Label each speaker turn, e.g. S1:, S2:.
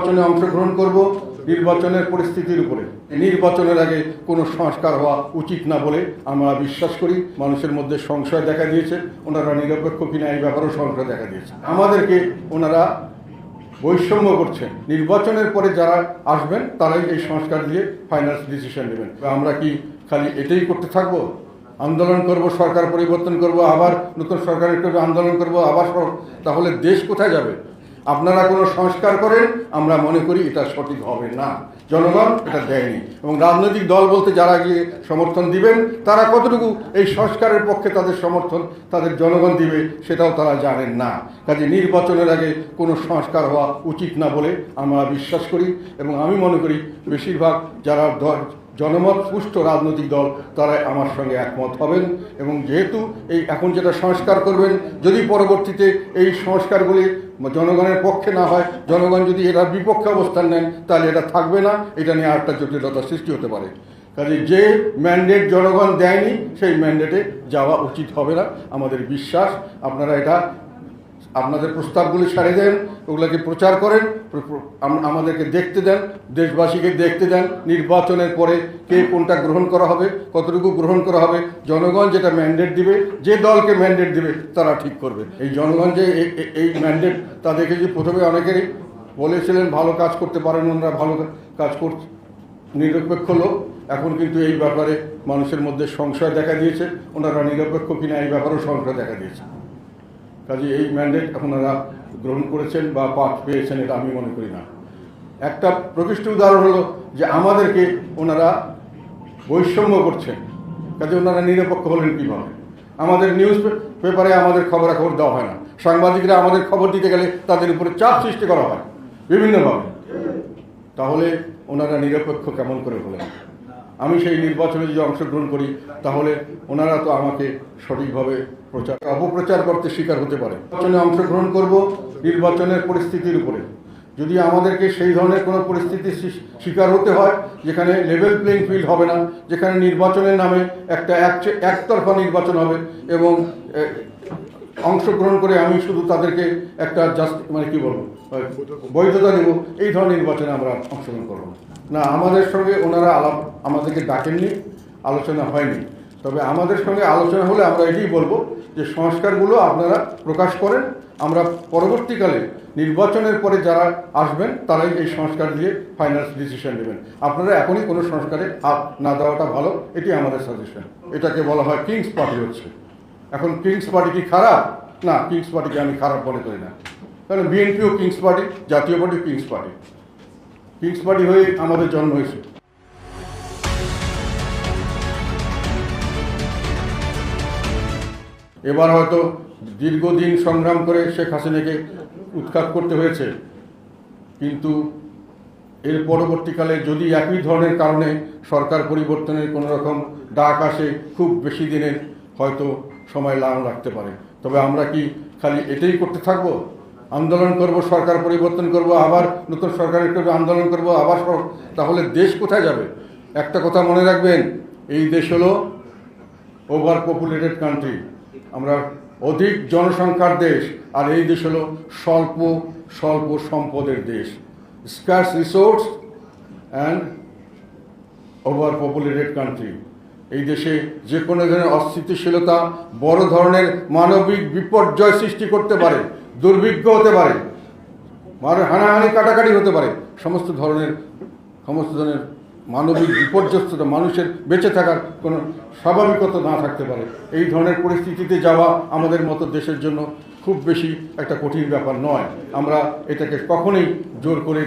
S1: নির্বাচনে অংশগ্রহণ করব নির্বাচনের পরিস্থিতির উপরে। নির্বাচনের আগে কোনো সংস্কার হওয়া উচিত না বলে আমরা বিশ্বাস করি। মানুষের মধ্যে সংশয় দেখা দিয়েছে, ওনারা নিরপেক্ষ কিনা এই ব্যাপারেও সংশয় দেখা দিয়েছে। আমাদেরকে ওনারা বৈষম্য করছেন। নির্বাচনের পরে যারা আসবেন তারাই এই সংস্কার দিয়ে ফাইনাল ডিসিশন নেবেন। আমরা কি খালি এটাই করতে থাকবো? আন্দোলন করব, সরকার পরিবর্তন করব, আবার নতুন সরকারের করবো, আন্দোলন করব, আবার তাহলে দেশ কোথায় যাবে? আপনারা কোনো সংস্কার করেন, আমরা মনে করি এটা সঠিক হবে না। জনগণ এটা দেয়নি, এবং রাজনৈতিক দল বলতে যারা গিয়ে সমর্থন দিবেন তারা কতটুকু এই সংস্কারের পক্ষে তাদের সমর্থন তাদের জনগণ দিবে সেটাও তারা জানেন না। কাজে নির্বাচনের আগে কোনো সংস্কার হওয়া উচিত না বলে আমরা বিশ্বাস করি, এবং আমি মনে করি বেশিরভাগ যারা জনমত পুষ্ট রাজনৈতিক দল তারাই আমার সঙ্গে একমত হবেন। এবং যেহেতু এই এখন যেটা সংস্কার করবেন, যদি পরবর্তীতে এই সংস্কারগুলি জনগণের পক্ষে না হয়, জনগণ যদি এরা বিপক্ষে অবস্থান নেন, তাহলে এটা থাকবে না। এটা নিয়ে আরেকটা জটিলতা সৃষ্টি হতে পারে। কাজে যে ম্যান্ডেট জনগণ দেয়নি সেই ম্যান্ডেটে যাওয়া উচিত হবে না আমাদের বিশ্বাস। আপনারা এটা আপনাদের প্রস্তাবগুলি সারে দেন, ওগুলোকে প্রচার করেন, আমাদেরকে দেখতে দেন, দেশবাসীকে দেখতে দেন। নির্বাচনের পরে কে কোনটা গ্রহণ করা হবে, কতটুকু গ্রহণ করা হবে, জনগণ যেটা ম্যান্ডেট দিবে, যে দলকে ম্যান্ডেট দিবে তারা ঠিক করবে। এই জনগণ যে এই ম্যান্ডেট তাদেরকে যে প্রথমে অনেকেরই বলেছিলেন ভালো কাজ করতে পারেন, ওনারা ভালো কাজ করছে, নিরপেক্ষ লোক। এখন কিন্তু এই ব্যাপারে মানুষের মধ্যে সংশয় দেখা দিয়েছে, ওনারা নিরপেক্ষ কিনা এই ব্যাপারেও সংশয় দেখা দিয়েছে। কাজে এই ম্যান্ডেট আপনারা গ্রহণ করেছেন বা পাঠ পেয়েছেন এটা আমি মনে করি না। একটা প্রকৃষ্ট উদাহরণ হলো যে আমাদেরকে ওনারা বৈষম্য করছেন। কাজে ওনারা নিরপেক্ষ হলেন কীভাবে? আমাদের নিউজ পেপারে আমাদের খবরাখবর দেওয়া হয় না, সাংবাদিকরা আমাদের খবর দিতে গেলে তাদের উপরে চাপ সৃষ্টি করা হয় বিভিন্নভাবে। তাহলে ওনারা নিরপেক্ষ কেমন করে হলেন? আমি সেই নির্বাচনে যদি অংশগ্রহণ করি তাহলে ওনারা তো আমাকে সঠিকভাবে অপপ্রচার করতে শিকার হতে পারে। নির্বাচনে অংশগ্রহণ করব নির্বাচনের পরিস্থিতির উপরে। যদি আমাদেরকে সেই ধরনের কোনো পরিস্থিতির শিকার হতে হয় যেখানে লেভেল প্লেইং ফিল্ড হবে না, যেখানে নির্বাচনের নামে একটা একতরফা নির্বাচন হবে এবং অংশগ্রহণ করে আমি শুধু তাদেরকে একটা বৈধতা দেব, এই ধরনের নির্বাচনে আমরা অংশগ্রহণ করব না। আমাদের সঙ্গে ওনারা আমাদেরকে ডাকেননি, আলোচনা হয়নি। তবে আমাদের সঙ্গে আলোচনা হলে আমরা এটাই বলবো যে সংস্কারগুলো আপনারা প্রকাশ করেন। আমরা পরবর্তীকালে নির্বাচনের পরে যারা আসবেন তারাই এই সংস্কার দিয়ে ফাইনাল ডিসিশন নেবেন। আপনারা এখনই কোনো সংস্কারে হাত না দেওয়াটা ভালো, এটি আমাদের সাজেশন। এটাকে বলা হয় কিংস পার্টি হচ্ছে। এখন কিংস পার্টি কি খারাপ? না, কিংস পার্টিকে আমি খারাপ মনে করি না। কারণ বিএনপিও kings party, Jatiya Party kings party. Kings party হয়ে আমাদের জন্ম হয়েছে। এবার হয়তো দীর্ঘদিন সংগ্রাম করে শেখ হাসিনাকে উৎখাত করতে হয়েছে, কিন্তু এর পরবর্তীকালে যদি একই ধরনের কারণে সরকার পরিবর্তনের কোনো রকম ডাক আসে, খুব বেশি দিনের হয়তো সময় লাগতে পারে। তবে আমরা কি খালি এটাই করতে থাকবো? আন্দোলন করব, সরকার পরিবর্তন করব, আবার নতুন সরকারের করবো, আন্দোলন করব, আবার তাহলে দেশ কোথায় যাবে? একটা কথা মনে রাখবেন, এই দেশ হলো ওভার পপুলেটেড কান্ট্রি। আমরা অধিক জনসংখ্যার দেশ, আর এই দেশ হলো স্বল্প সম্পদের দেশ। স্কার্স resource and over populated country. এই দেশে যে কোনো ধরনের অস্থিতিশীলতা বড় ধরনের মানবিক বিপর্যয় সৃষ্টি করতে পারে, দুর্ভিক্ষ হতে পারে, হানাহানি কাটাকাটি হতে পারে, সমস্ত ধরনের মানবিক বিপর্যস্ততা, মানুষের বেঁচে থাকার কোনো স্বাভাবিকতা না থাকতে পারে। এই ধরনের পরিস্থিতিতে যাওয়া আমাদের মতো দেশের জন্য খুব বেশি একটা কঠিন ব্যাপার নয়। আমরা এটাকে কখনোই জোর করে